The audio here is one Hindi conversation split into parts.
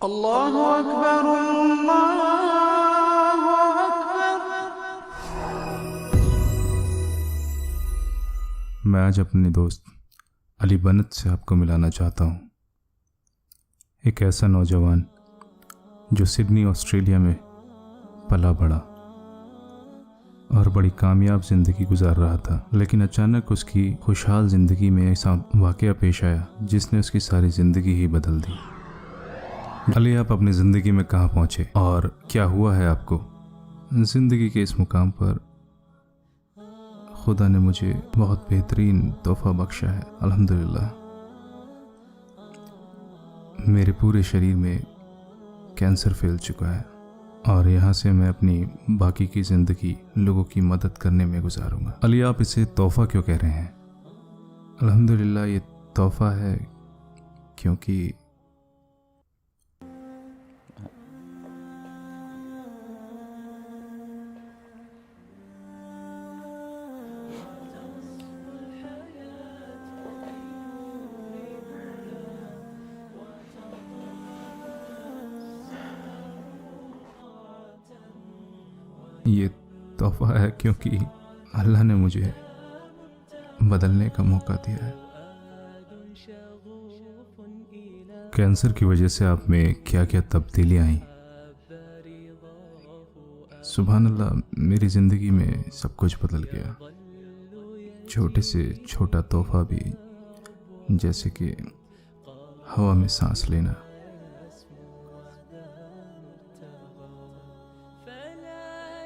अल्लाहु अकबर अल्लाहु अकबर। मैं आज अपने दोस्त अली बनत से आपको मिलाना चाहता हूँ। एक ऐसा नौजवान जो सिडनी ऑस्ट्रेलिया में पला बढ़ा और बड़ी कामयाब ज़िंदगी गुजार रहा था, लेकिन अचानक उसकी खुशहाल ज़िंदगी में ऐसा वाक़या पेश आया जिसने उसकी सारी ज़िंदगी ही बदल दी। अली, आप अपनी ज़िंदगी में कहाँ पहुँचे और क्या हुआ है आपको? ज़िंदगी के इस मुकाम पर खुदा ने मुझे बहुत बेहतरीन तोहफ़ा बख्शा है, अल्हम्दुलिल्लाह। मेरे पूरे शरीर में कैंसर फैल चुका है और यहाँ से मैं अपनी बाकी की ज़िंदगी लोगों की मदद करने में गुजारूंगा। अली, आप इसे तोहफ़ा क्यों कह रहे हैं? अल्हम्दुलिल्लाह, ये तोहफ़ा है क्योंकि ये तोहफ़ा है क्योंकि अल्लाह ने मुझे बदलने का मौका दिया है। कैंसर की वजह से आप में क्या क्या तब्दीलियाँ आई? सुभान अल्लाह, मेरी ज़िंदगी में सब कुछ बदल गया। छोटे से छोटा तोहफ़ा भी, जैसे कि हवा में सांस लेना।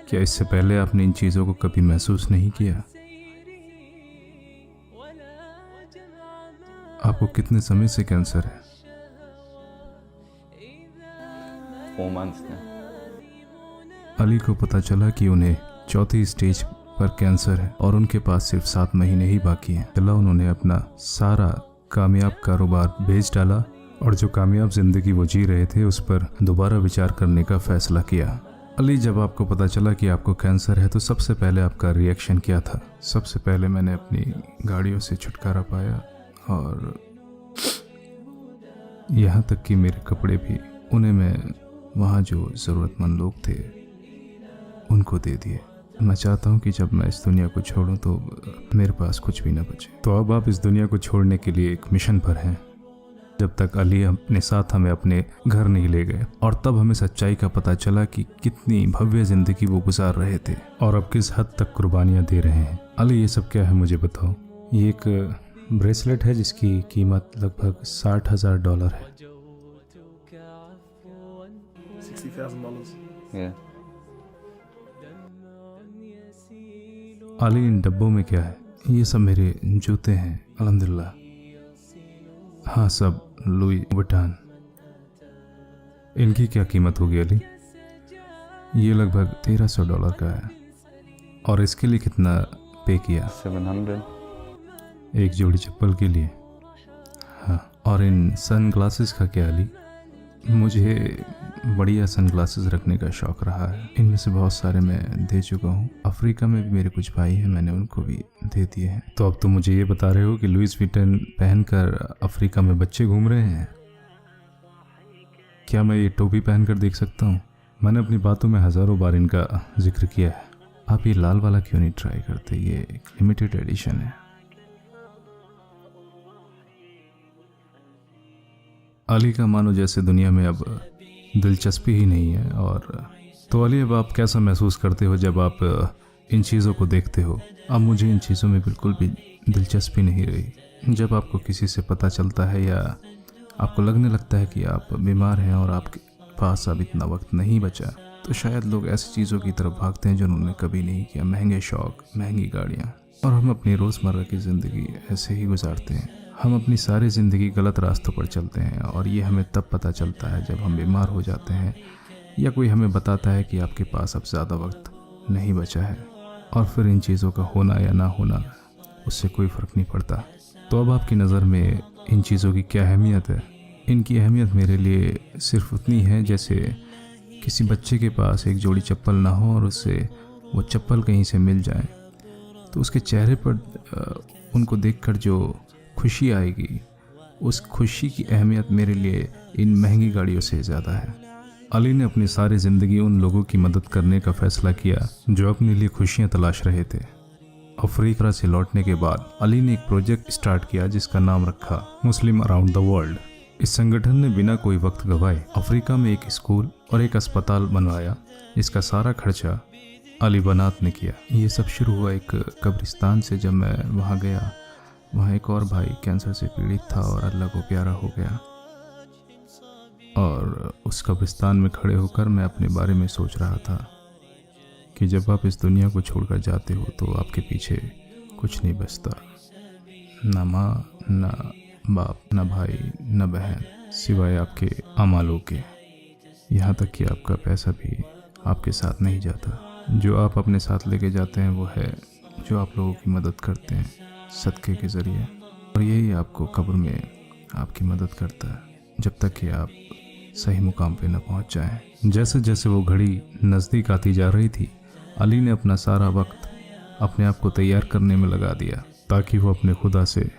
क्या इससे पहले आपने इन चीज़ों को कभी महसूस नहीं किया? आपको कितने समय से कैंसर है? 4 months now. अली को पता चला कि उन्हें चौथी स्टेज पर कैंसर है और उनके पास सिर्फ 7 महीने ही बाकी हैं। चला, उन्होंने अपना सारा कामयाब कारोबार बेच डाला और जो कामयाब जिंदगी वो जी रहे थे उस पर दोबारा विचार करने का फैसला किया। अली, जब आपको पता चला कि आपको कैंसर है तो सबसे पहले आपका रिएक्शन क्या था? सबसे पहले मैंने अपनी गाड़ियों से छुटकारा पाया और यहाँ तक कि मेरे कपड़े भी, उन्हें मैं वहाँ जो ज़रूरतमंद लोग थे उनको दे दिए। मैं चाहता हूँ कि जब मैं इस दुनिया को छोड़ूं तो मेरे पास कुछ भी ना बचे। तो अब आप इस दुनिया को छोड़ने के लिए एक मिशन पर हैं। जब तक अली अपने साथ हमें अपने घर नहीं ले गए और तब हमें सच्चाई का पता चला कि कितनी भव्य जिंदगी वो गुजार रहे थे और अब किस हद तक कुर्बानियाँ दे रहे हैं। अली, ये सब क्या है मुझे बताओ। ये एक ब्रेसलेट है जिसकी कीमत लगभग $60,000 है। $60,000। Yeah. अली, इन डब्बों में क्या है? ये सब मेरे जूते हैं, अल्हम्दुलिल्लाह। हाँ, सब लुई वुइटन। इनकी क्या कीमत होगी अली? ये लगभग $1,300 का है। और इसके लिए कितना पे किया? 700. एक जोड़ी चप्पल के लिए। हाँ, और इन सन ग्लासेस का क्या अली? मुझे बढ़िया सन ग्लासेस रखने का शौक़ रहा है। इनमें से बहुत सारे मैं दे चुका हूँ। अफ्रीका में भी मेरे कुछ भाई हैं, मैंने उनको भी दे दिए हैं। तो अब तुम मुझे ये बता रहे हो कि लुइस विटन पहनकर अफ्रीका में बच्चे घूम रहे हैं? क्या मैं ये टोपी पहनकर देख सकता हूँ? मैंने अपनी बातों में हज़ारों बार इनका जिक्र किया है। आप ये लाल वाला क्यों नहीं ट्राई करते? ये एक लिमिटेड एडिशन है। अली का मानो जैसे दुनिया में अब दिलचस्पी ही नहीं है। और तो अली, अब आप कैसा महसूस करते हो जब आप इन चीज़ों को देखते हो? अब मुझे इन चीज़ों में बिल्कुल भी दिलचस्पी नहीं रही। जब आपको किसी से पता चलता है या आपको लगने लगता है कि आप बीमार हैं और आपके पास अब इतना वक्त नहीं बचा, तो शायद लोग ऐसी चीज़ों की तरफ भागते हैं जो उन्होंने कभी नहीं किया। महंगे शौक़, महंगी गाड़ियाँ, और हम अपनी रोज़मर्रा की ज़िंदगी ऐसे ही गुजारते हैं। हम अपनी सारी ज़िंदगी गलत रास्तों पर चलते हैं और ये हमें तब पता चलता है जब हम बीमार हो जाते हैं या कोई हमें बताता है कि आपके पास अब ज़्यादा वक्त नहीं बचा है। और फिर इन चीज़ों का होना या ना होना, उससे कोई फ़र्क नहीं पड़ता। तो अब आपकी नज़र में इन चीज़ों की क्या अहमियत है? इनकी अहमियत मेरे लिए सिर्फ उतनी है जैसे किसी बच्चे के पास एक जोड़ी चप्पल ना हो और उससे वो चप्पल कहीं से मिल जाए तो उसके चेहरे पर उनको देखकर जो खुशी आएगी, उस खुशी की अहमियत मेरे लिए इन महंगी गाड़ियों से ज़्यादा है। अली ने अपनी सारी ज़िंदगी उन लोगों की मदद करने का फैसला किया जो अपने लिए खुशियाँ तलाश रहे थे। अफ्रीका से लौटने के बाद अली ने एक प्रोजेक्ट स्टार्ट किया जिसका नाम रखा मुस्लिम अराउंड द वर्ल्ड। इस संगठन ने बिना कोई वक्त गवाए अफ्रीका में एक स्कूल और एक अस्पताल बनवाया, जिसका सारा खर्चा अली बनात ने किया। ये सब शुरू हुआ एक कब्रिस्तान से। जब मैं वहाँ गया, वहाँ एक और भाई कैंसर से पीड़ित था और अल्लाह को प्यारा हो गया। और उस कब्रिस्तान में खड़े होकर मैं अपने बारे में सोच रहा था कि जब आप इस दुनिया को छोड़कर जाते हो तो आपके पीछे कुछ नहीं बचता, ना माँ, ना बाप, ना भाई, ना बहन, सिवाय आपके अमालों के। यहाँ तक कि आपका पैसा भी आपके साथ नहीं जाता। जो आप अपने साथ लेके जाते हैं वो है जो आप लोगों की मदद करते हैं सदक़े के ज़रिए, और यही आपको कब्र में आपकी मदद करता है जब तक कि आप सही मुकाम पे न पहुंच जाएं। जैसे जैसे वो घड़ी नज़दीक आती जा रही थी, अली ने अपना सारा वक्त अपने आप को तैयार करने में लगा दिया ताकि वो अपने खुदा से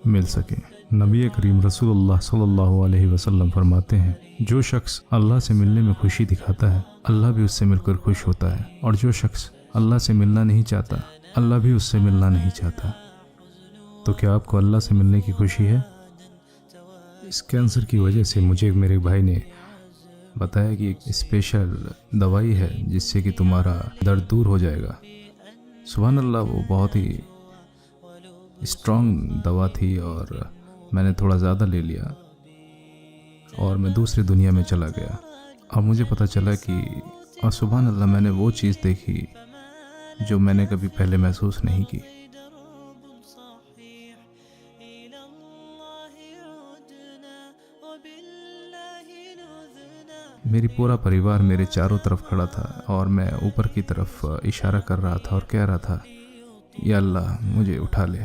मिल सके। नबी करीम रसूलुल्लाह सल्लल्लाहु अलैहि वसल्लम फरमाते हैं, जो शख्स अल्लाह से मिलने में खुशी दिखाता है, अल्लाह भी उससे मिलकर खुश होता है, और जो शख्स अल्लाह से मिलना नहीं चाहता, अल्लाह भी उससे मिलना नहीं चाहता। तो क्या आपको अल्लाह से मिलने की खुशी है? इस कैंसर की वजह से मुझे मेरे भाई ने बताया कि एक स्पेशल दवाई है जिससे कि तुम्हारा दर्द दूर हो जाएगा। सुभान अल्लाह, वो बहुत ही स्ट्रॉन्ग दवा थी और मैंने थोड़ा ज़्यादा ले लिया और मैं दूसरी दुनिया में चला गया। और मुझे पता चला कि और सुभान अल्लाह, मैंने वो चीज़ देखी जो मैंने कभी पहले महसूस नहीं की। मेरी पूरा परिवार मेरे चारों तरफ खड़ा था और मैं ऊपर की तरफ इशारा कर रहा था और कह रहा था, या अल्लाह मुझे उठा ले।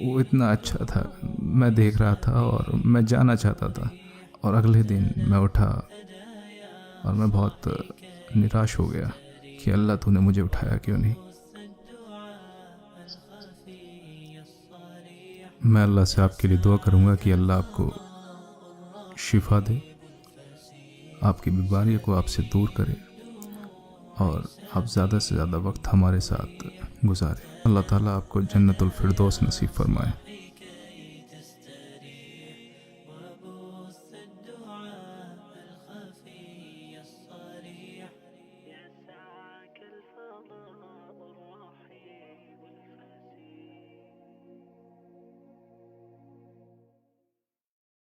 वो इतना अच्छा था, मैं देख रहा था और मैं जाना चाहता था। और अगले दिन मैं उठा और मैं बहुत निराश हो गया कि अल्लाह तूने मुझे उठाया क्यों नहीं। मैं अल्लाह से आपके लिए दुआ करूँगा कि अल्लाह आपको शिफा दे, आपकी बीमारियों को आपसे दूर करे और आप ज़्यादा से ज़्यादा वक्त हमारे साथ गुजारें। अल्लाह ताला आपको जन्नतुल फिरदौस नसीब फरमाए।